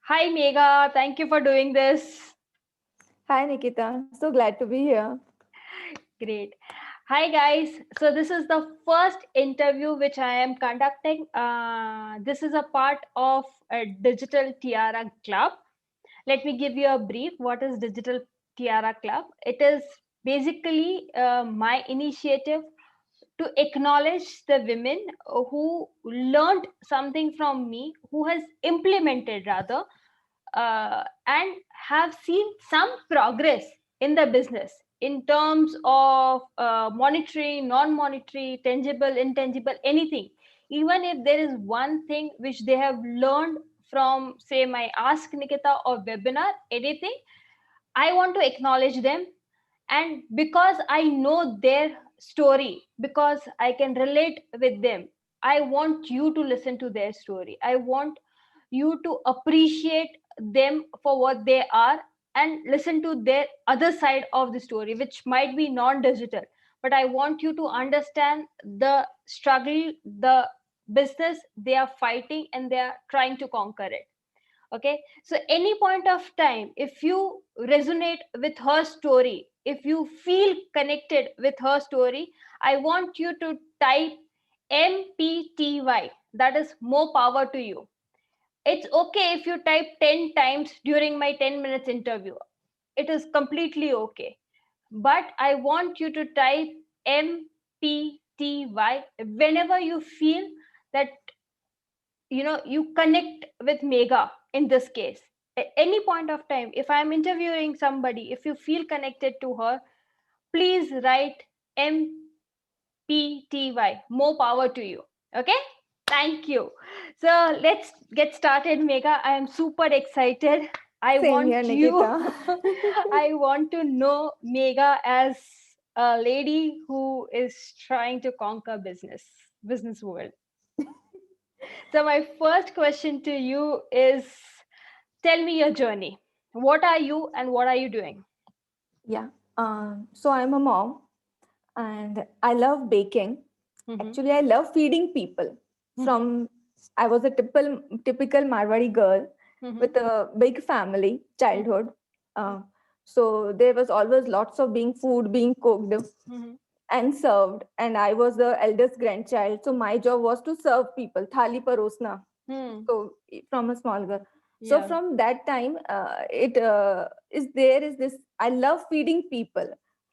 Hi, Megha. Thank you for doing this. Hi Nikita, so glad to be here. Great. Hi, guys. So, this is the first interview which I am conducting. This is a part of a Digital Tiara Club. Let me give you a brief. What is Digital Tiara Club? It is basically my initiative to acknowledge the women who learned something from me, who has implemented rather, and have seen some progress in the business in terms of monetary, non-monetary, tangible, intangible, anything. Even if there is one thing which they have learned from, say, my Ask Nikita or webinar, anything, I want to acknowledge them. And because I know their story, because I can relate with them, I want you to listen to their story. I want you to appreciate them for what they are and listen to their other side of the story, which might be non-digital. But I want you to understand the struggle, the business they are fighting, and they are trying to conquer it. Okay, so any point of time, if you resonate with her story, if you feel connected with her story, I want you to type mpty. That is more power to you. It's okay if you type 10 times during my 10 minutes interview. It is completely okay. But I want you to type mpty whenever you feel that you connect with Megha. In this case, at any point of time, if I'm interviewing somebody, if you feel connected to her, please write mpty. More power to you. Okay, thank you. So let's get started, Megha. I am super excited. I Same here, want you Nikita. I want to know Megha as a lady who is trying to conquer business world. So my first question to you is, tell me your journey. What are you and what are you doing? Yeah. So I'm a mom and I love baking. Mm-hmm. Actually, I love feeding people. From I was a typical Marwari girl Mm-hmm. with a big family childhood. Uh, so there was always lots of being food being cooked Mm-hmm. and served. And I was the eldest grandchild. So my job was to serve people, thali parosna. Hmm. So from a small girl. So Yeah. from that time, it is there is this. I love feeding people.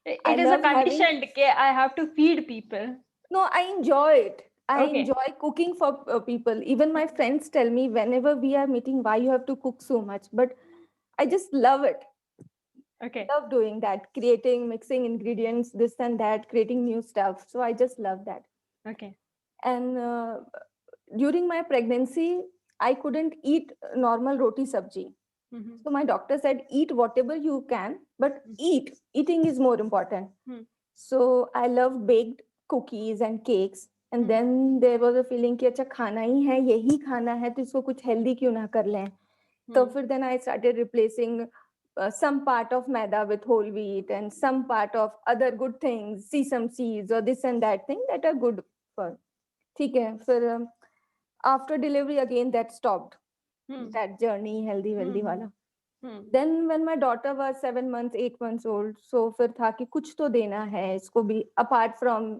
I It is a love having. conditioned. Okay, I have to feed people. No, I enjoy it. I Okay. enjoy cooking for people. Even my friends tell me whenever we are meeting, why you have to cook so much. But I just love it. Okay. Love doing that, creating, mixing ingredients, this and that, creating new stuff. So I just love that. Okay. And during my pregnancy, I couldn't eat normal roti sabji. Mm-hmm. So my doctor said, eat whatever you can, but eat. Eating is more important. Mm-hmm. So I love baked cookies and cakes. And Mm-hmm. then there was a feeling कि अच्छा खाना ही है यही खाना है तो इसको कुछ healthy क्यों ना कर लें. तो फिर then I started replacing some part of maida with whole wheat and some part of other good things, sesame seeds or this and that thing that are good for. ठीक है फिर after delivery again that stopped Hmm. that journey healthy wealthy Hmm. वाला. Hmm. Then when my daughter was 7 months 8 months old, so फिर था कि कुछ तो देना है इसको भी apart from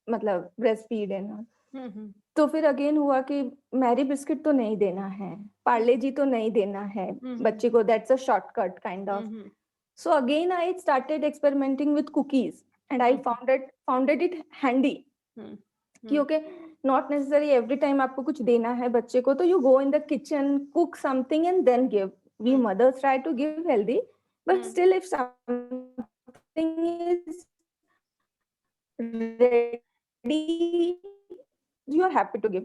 मतलब breast feed and all. Hmm. तो फिर अगेन हुआ कि मैरी बिस्किट तो नहीं देना है, पार्ले जी तो नहीं देना है Hmm. बच्चे को, that's a shortcut kind of. Hmm. So again I started experimenting with cookies and I Hmm. founded it handy Hmm. कि Hmm. Okay not necessary every time आपको कुछ देना है बच्चे को तो you go in the kitchen cook something and then give. We Hmm. Mothers try to give healthy but Hmm. Still if something is ready you are happy to give.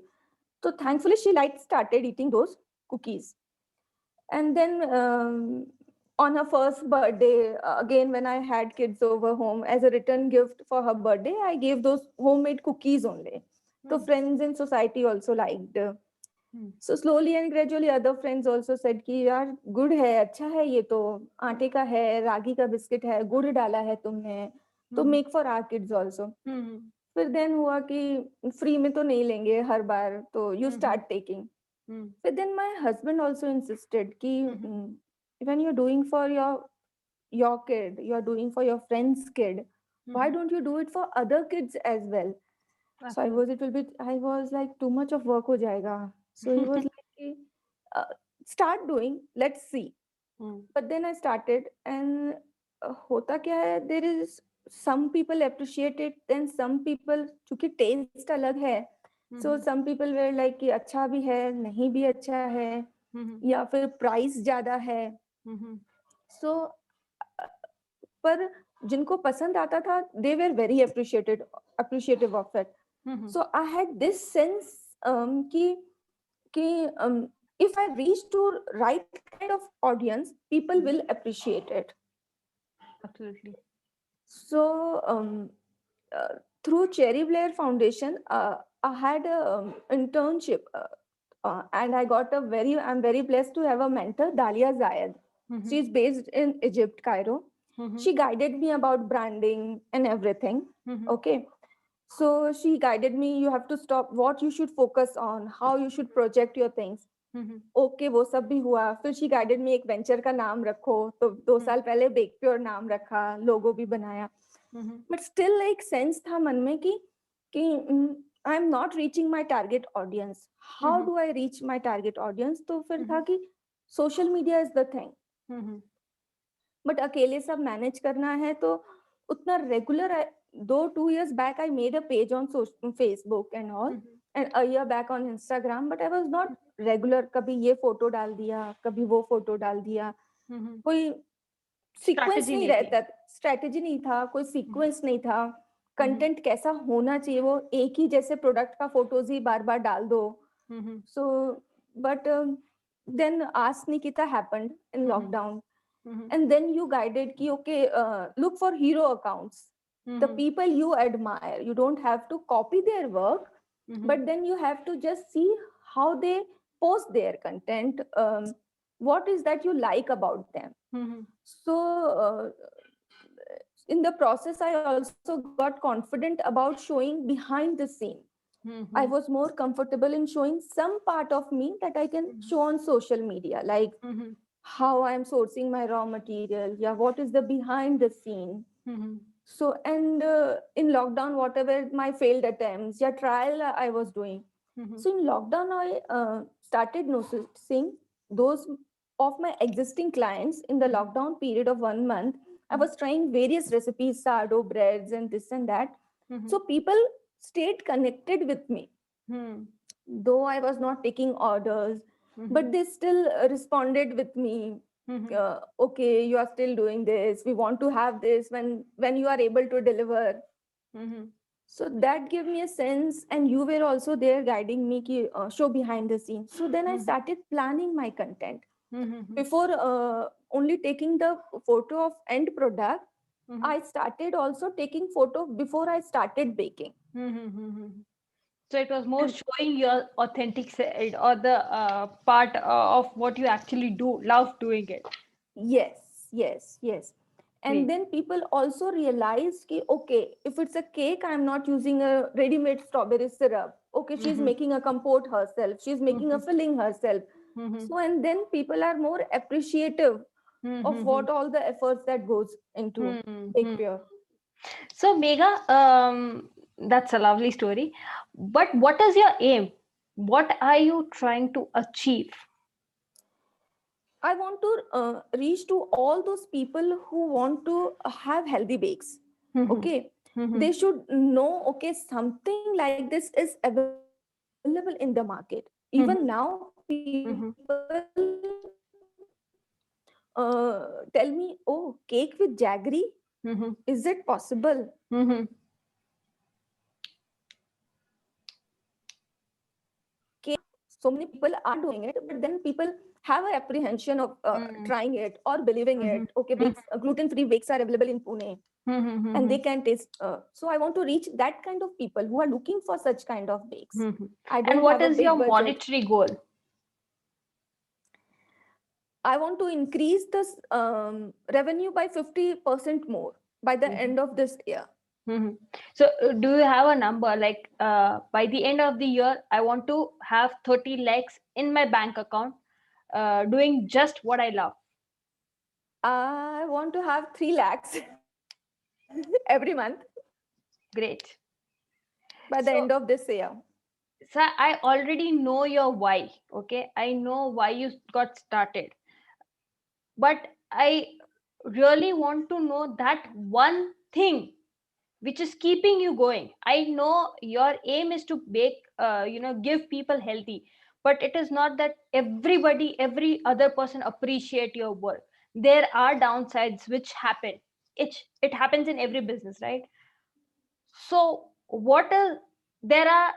So thankfully she like started eating those cookies. And then on her first birthday, again when I had kids over home, as a return gift for her birthday I gave those homemade cookies only. So Hmm. friends in society also liked. Hmm. So slowly and gradually other friends also said कि यार good है, अच्छा है, ये तो आटे का है, रागी का बिस्किट है, गुड़ डाला है तुमने, तो Hmm. Make for our kids also. Hmm. फिर देन हुआ कि फ्री में तो नहीं लेंगे हर बार, तो you Hmm. Start taking. But then my husband also insisted ki when you're doing for your kid, you're doing for your friend's kid, why don't you do it for other kids as well? So I was like, too much of work ho jayega. So he was like, ki, uh, start doing, let's see. But then I started, and hota kya hai, there is some people appreciate it, then some people, kyunki taste alag hai, so some people were like कि अच्छा भी है, नहीं भी अच्छा है, या फिर प्राइस ज्यादा है. So पर जिनको पसंद आता था, they were very appreciative of it. So I had this sense कि if I reach to right kind of audience, people will appreciate it. Absolutely. So through Cherry Blair Foundation, I had an internship, and I'm very blessed to have a mentor, Dalia Zayed. She's based in Egypt, Cairo. She guided me about branding and everything. Okay. So she guided me, you have to stop, what you should focus on, how you should project your things. Okay वो सब भी हुआ. फिर she guided मी, एक venture का नाम रखो, तो 2 साल पहले बेक प्योर नाम रखा, लोगो भी बनाया. बट स्टिल एक सेंस था मन में कि I am not reaching my target audience. How do I reach my target audience? तो फिर था कि social media is the thing, but अकेले सब मैनेज करना है तो उतना regular. 2 years back I made a page on Facebook and all, and a year back on Instagram, but I was not regular. कभी ये फोटो डाल दिया, कभी वो फोटो डाल दिया, कोई सीक्वेंस नहीं रहता, स्ट्रेटेजी नहीं था, कोई सीक्वेंस नहीं था. कंटेंट कैसा होना चाहिए, वो एक ही जैसे प्रोडक्ट का फोटोज ही बार बार डाल दो. So but then Ask Nikita happened in lockdown, and then you guided ki okay, look for hero accounts, the people you admire. You don't have to copy their work, but then you have to just see how they post their content, what is that you like about them. So in the process I also got confident about showing behind the scene. I was more comfortable in showing some part of me that I can show on social media, like how I am sourcing my raw material, yeah, what is the behind the scene. So and in lockdown, whatever my failed attempts, yeah, trial I was doing. So in lockdown I started noticing those of my existing clients. In the lockdown period of 1 month, I was trying various recipes, sourdough breads and this and that. So people stayed connected with me, though I was not taking orders, but they still responded with me. Okay, you are still doing this, we want to have this when you are able to deliver. So that gave me a sense, and you were also there guiding me ki, show behind the scenes. So then I started planning my content. Before only taking the photo of end product, I started also taking photo before I started baking. So it was more showing your authentic side, or the part of what you actually do, love doing it. Yes. And then people also realized ki, okay, if it's a cake, I'm not using a ready-made strawberry syrup. Okay, she's making a compote herself, she's making a filling herself. So and then people are more appreciative of what all the efforts that goes into Bake Pure. So Megha, that's a lovely story. But what is your aim? What are you trying to achieve? I want to reach to all those people who want to have healthy bakes. Okay, they should know, okay, something like this is available in the market. Even now, people tell me, oh, cake with jaggery, is it possible? So many people are doing it, but then people have an apprehension of trying it or believing it. Okay, bakes, gluten-free bakes are available in Pune, and they can taste. So I want to reach that kind of people who are looking for such kind of bakes. I don't And what have a is big your budget. monetary goal? I want to increase this revenue by 50% more by the end of this year. Mhm. So, do you have a number like by the end of the year, I want to have 30 lakhs in my bank account, doing just what I love? I want to have 3 lakhs every month Great. by the So, end of this year. sir, I already know your why. Okay, I know why you got started, but I really want to know that one thing which is keeping you going. I know your aim is to make, give people healthy, but it is not that every other person appreciate your work. There are downsides which happen. It happens in every business, right? So what is, there are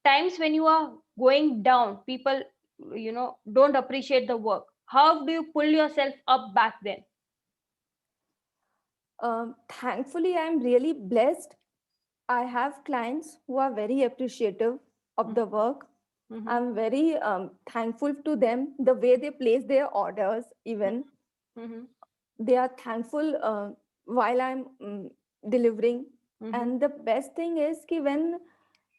times when you are going down, people, don't appreciate the work. How do you pull yourself up back then? Thankfully, I'm really blessed. I have clients who are very appreciative of the work. Mm-hmm. I'm very thankful to them, the way they place their orders, even. Mm-hmm. They are thankful while I'm delivering. Mm-hmm. And the best thing is ki when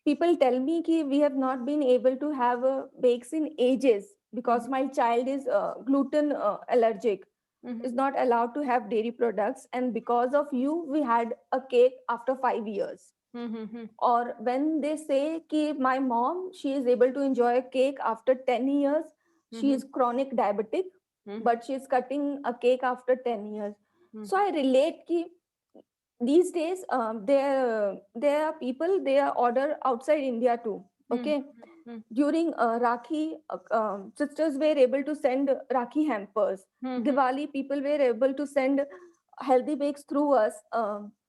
people tell me ki we have not been able to have bakes in ages because my child is gluten allergic, Mm-hmm. is not allowed to have dairy products, and because of you we had a cake after 5 years. Mm-hmm. Or when they say ki my mom, she is able to enjoy a cake after 10 years, she Mm-hmm. is chronic diabetic, Mm-hmm. but she is cutting a cake after 10 years. So Mm-hmm. I relate ki these days there are people, they are order outside India too. Okay, Mm-hmm. during Rakhi, sisters were able to send Rakhi hampers. Mm-hmm. Diwali, people were able to send healthy bakes through us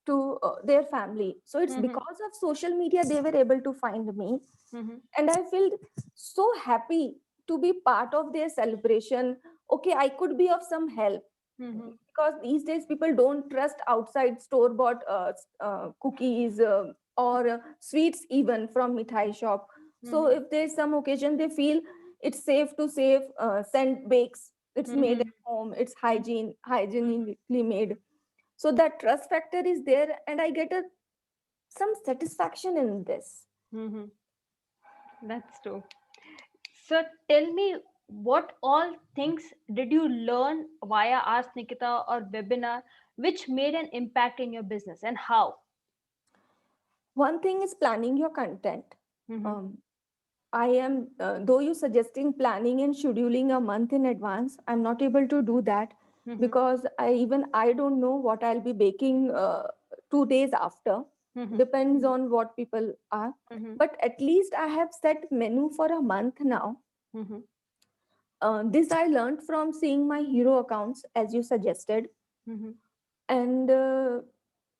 to their family. So it's Mm-hmm. because of social media they were able to find me, Mm-hmm. and I feel so happy to be part of their celebration. Okay, I could be of some help Mm-hmm. because these days people don't trust outside store bought cookies or sweets even from mithai shop. So Mm-hmm. if there's some occasion they feel it's safe to save send bakes, it's made Mm-hmm. at home, it's hygienically made. So that trust factor is there, and I get a some satisfaction in this. Mm-hmm. That's true. So tell me, what all things did you learn via Ask Nikita or webinar which made an impact in your business, and how? One thing is planning your content. Mm-hmm. um, I am, though you suggesting planning and scheduling a month in advance, I'm not able to do that Mm-hmm. because I don't know what I'll be baking 2 days after. Mm-hmm. Depends on what people are. Mm-hmm. But at least I have set menu for a month now. Mm-hmm. This I learned from seeing my hero accounts, as you suggested, Mm-hmm. and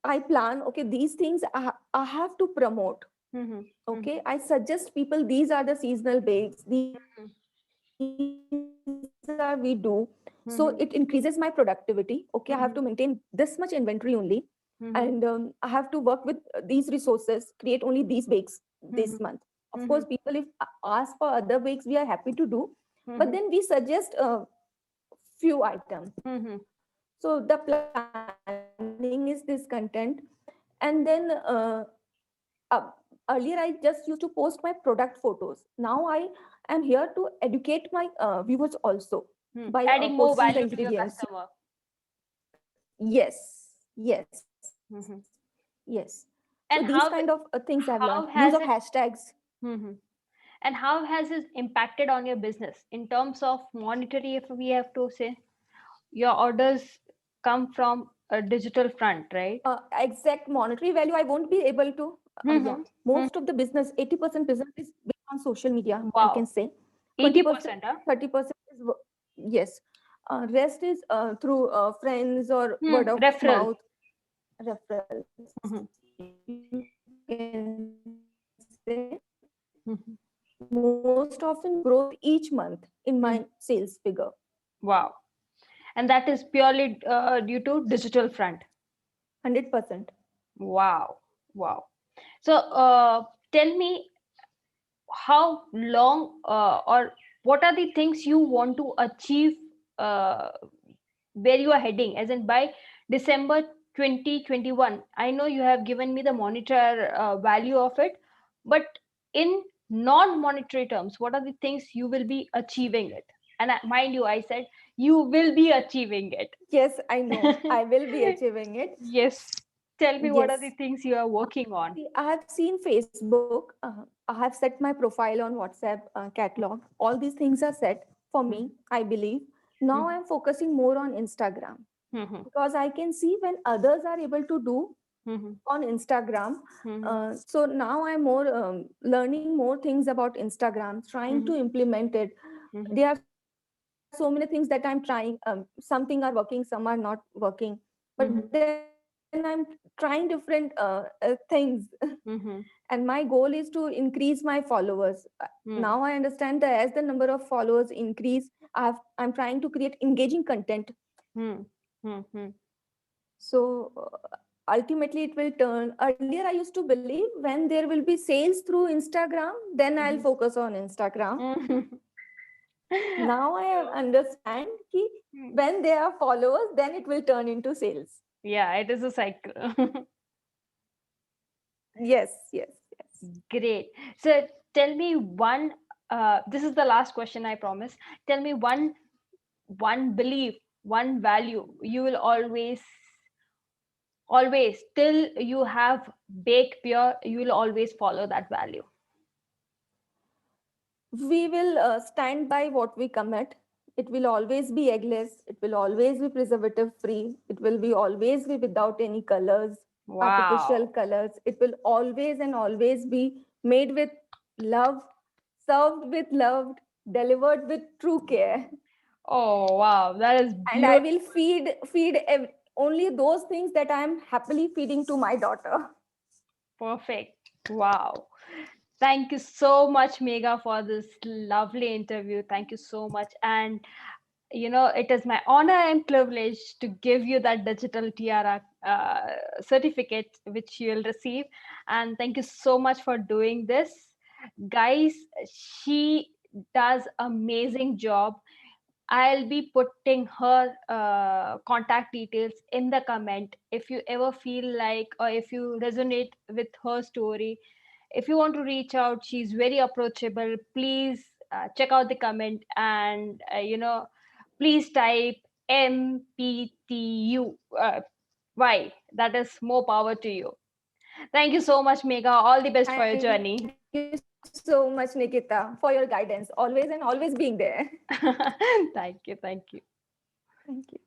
I plan. Okay, these things I have to promote. Mm-hmm. Mm-hmm. Okay, I suggest people these are the seasonal bakes, these are we do, so it increases my productivity. Okay, I Mm-hmm. have to maintain this much inventory only, and I have to work with these resources, create only these bakes this month. Mm-hmm. Of course, Mm-hmm. people if ask for other bakes, we are happy to do, but Mm-hmm. then we suggest few items. Mm-hmm. So the planning is this content. And then uh, earlier I just used to post my product photos. Now I am here to educate my viewers also Hmm. by Adding more posting the value to your ingredients. customer. Yes. Mm-hmm. So these kind of And things I've learned. Use of how has it hashtags. hmm and how has it impacted on your business in terms of monetary, if we have to say? Your orders come from a digital front, right? Exact monetary value I won't be able to. Yeah, Mm-hmm. most of the business, 80% business is based on social media, I can Wow. say. 20%, 80%, huh? 30% is yes. Rest is through friends or word of Referral. mouth referrals. Mm-hmm. You can say most Mm-hmm. often growth each month in my sales figure. Wow. And that is purely due to digital front. 100%. Wow. Wow. So tell me, how long or what are the things you want to achieve, uh, where you are heading, as in by December 2021, I know you have given me the monitor value of it, but in non-monetary terms, what are the things you will be achieving it? And mind you, I said you will be achieving it. Yes, I know. I will be achieving it. Yes. Tell me, what are the Yes. things you are working on? See, I have seen Facebook. I have set my profile on WhatsApp catalog. All these things are set for me, I believe. Now I'm focusing more on Instagram Mm-hmm. because I can see when others are able to do Mm-hmm. on Instagram. Mm-hmm. So now I'm more learning more things about Instagram, trying to implement it. Mm-hmm. There are so many things that I'm trying. Some things are working, some are not working. But then I'm trying different things. Mm-hmm. And my goal is to increase my followers. Now I understand that as the number of followers increase, I'm trying to create engaging content. Mm-hmm. So ultimately, it will turn. Earlier, I used to believe when there will be sales through Instagram, then I'll focus on Instagram. Mm-hmm. Now I understand that when there are followers, then it will turn into sales. Yeah, it is a cycle. Yes, yes, yes. Great. So tell me one, this is the last question, I promise. Tell me one belief, one value you will always till you have bake pure, you will always follow that value. We will stand by what we commit. It will always be eggless. It will always be preservative free. It will be always be without any colors, artificial Wow. colors. It will always and always be made with love, served with love, delivered with true care. Oh, wow. That is And I beautiful. will only those things that I am happily feeding to my daughter. Perfect. Wow. Thank you so much, Megha, for this lovely interview. Thank you so much. And it is my honor and privilege to give you that digital tiara certificate which you will receive. And thank you so much for doing this. Guys, she does amazing job. I'll be putting her contact details in the comment. If you ever feel like, or if you resonate with her story, if you want to reach out, she's very approachable. Please check out the comment, and please type MPTU. Why? That is more power to you. Thank you so much, Megha. All the best for your Thank journey. you so much, Nikita, for your guidance, always and always being there. Thank you. Thank you. Thank you.